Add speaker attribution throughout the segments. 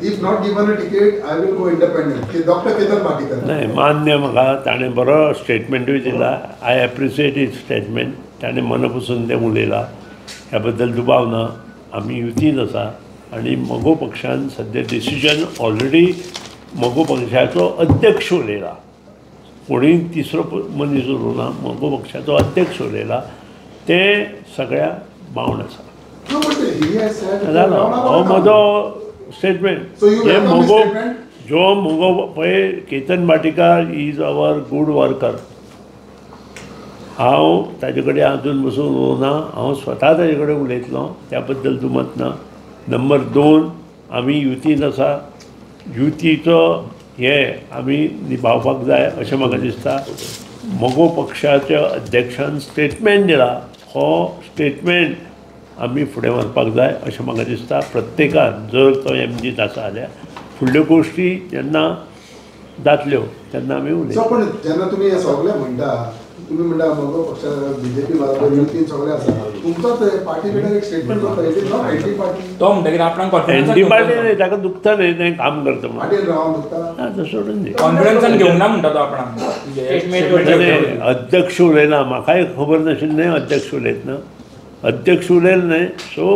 Speaker 1: If not given a ticket, I will go independent. Dr. Ketan Bhatikar.
Speaker 2: नाही मान्य म्हाका ताणें बरो स्टेटमेंटूय दिला. I appreciate his statement. ताणें मनपसून तें उलयलां. ह्या बद्दल दुबाव ना. आमी युतीन आसा आनी मगो पक्षान सद्या डिसिजन ऑलरेडी मगो पक्षाचो अध्यक्ष उलयला. कोणीय तिसरो मनीस उलोवना. मगो पक्षाचो अध्यक्ष उलयला. ते सगळ्या बावन आसा. जालो हो म्हजो स्टेटमेंट. हे मगो जो मगो पळय Ketan Bhatikar is our good worker. हांव ताजे कडेन अजून बसून उलोवना. हांव स्वता ताजे कडेन उलयतलो. त्या बद्दल दुमत ना. नंबर 2 आमी युतीन आसा. युतीचो हे आमी निभावपाक जाय अशें म्हाका दिसता. मगो पक्षाच्या अध्यक्षान स्टेटमेंट दिला. हो स्टेटमेंट आमी फुडें व्हरपाक जाय अशें म्हाका दिसता. प्रत्येकान जर तो एमजीत आसा जाल्यार फुडल्यो गोश्टी जेन्ना जातल्यो तेन्ना आमी उलयता.
Speaker 1: पण जेन्ना तुमी हे सगळे म्हणटा तुम्ही म्हणटा मगो पक्षा बीजेपी बरोबर युतीन सगळे आसा. तुमचोच पार्टी भितर एक स्टेटमेंट करता एनटी पार्टी तो म्हणटा की आपणाक कॉन्फिडन्स एनटी पार्टी न्ही ताका दुखता न्ही तें काम करता म्हणून पार्टी रावन दुखता ना सोडून दी.
Speaker 3: कॉन्फिडन्सान घेवंक ना म्हणटा तो आपणाक.
Speaker 2: अध्यक्ष उलयना. म्हाकाय खबर नाशिल्लें अध्यक्ष उलयतना. अध्यक्ष उलयले न्ही. So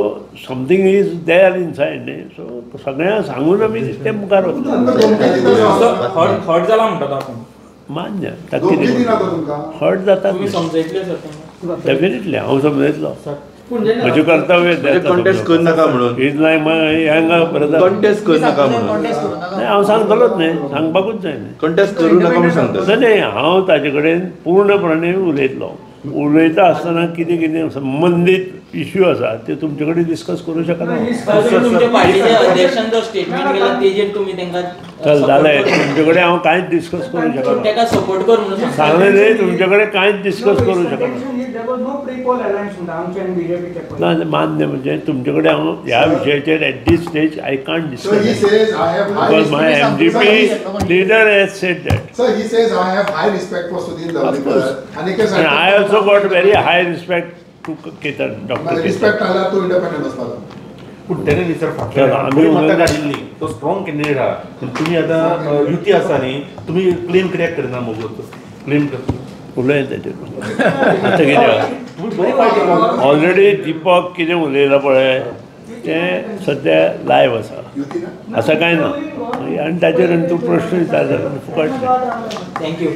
Speaker 2: something is there inside न्ही. सो सगळ्यांक सांगून आमी ते मुखार वतले.
Speaker 3: हर्ट जाला म्हणटा तो आपूण
Speaker 2: मान्य. हर्ट जाता डेफिनेटली हांव समजयतलो. म्हजें कर्तव्य
Speaker 4: कॉन्टेस्ट करूं नाका म्हणून.
Speaker 2: इज लायक हांगा ब्रदर
Speaker 4: कॉन्टेस्ट करूं नाका म्हणून.
Speaker 2: नाही हांव सांगतलोच न्ही. सांगपाकूच जाय न्ही.
Speaker 4: कॉन्टेस्ट करूं नाका म्हणून सांगता.
Speaker 2: नाही हांव ताजे कडेन पूर्णपणे उलयतलो. उलयता आसतना कितें कितें संबंदीत इश्यू आसा ते तुमचे कडेन डिस्कस करूं शकना. चल जालें. तुमचे कडेन हांव कांयच डिस्कस करूं शकना. सांगलें न्ही तुमचे कडेन कांयच डिस्कस करूं शकना. ना मान्य म्हणजे तुमचे कडेन हांव ह्या विशयाचेर at this stage I can't discuss because my MDP leader has said that.
Speaker 1: Sir, he says I have high respect for Sudhir Davlikar.
Speaker 2: And I also got very high respect to Ketan, Dr.
Speaker 1: Respect आला तो independent असता.
Speaker 5: पण त्याने विचार फाटल्यान आमी मतां काडिल्ली तो स्ट्रॉंग कॅन्डिडेट आहा. पण तुमी आतां युती आसा न्ही तुमी क्लेम कित्याक करना मगो क्लेम करता
Speaker 2: उलय ताचेर आतां कितें ऑलरेडी दीपक कितें उलयलां पळय तें सद्या लायव्ह आसा. असं कांय ना. आनी ताचेर तूं प्रश्न विचारता फुकट.
Speaker 3: थँक्यू.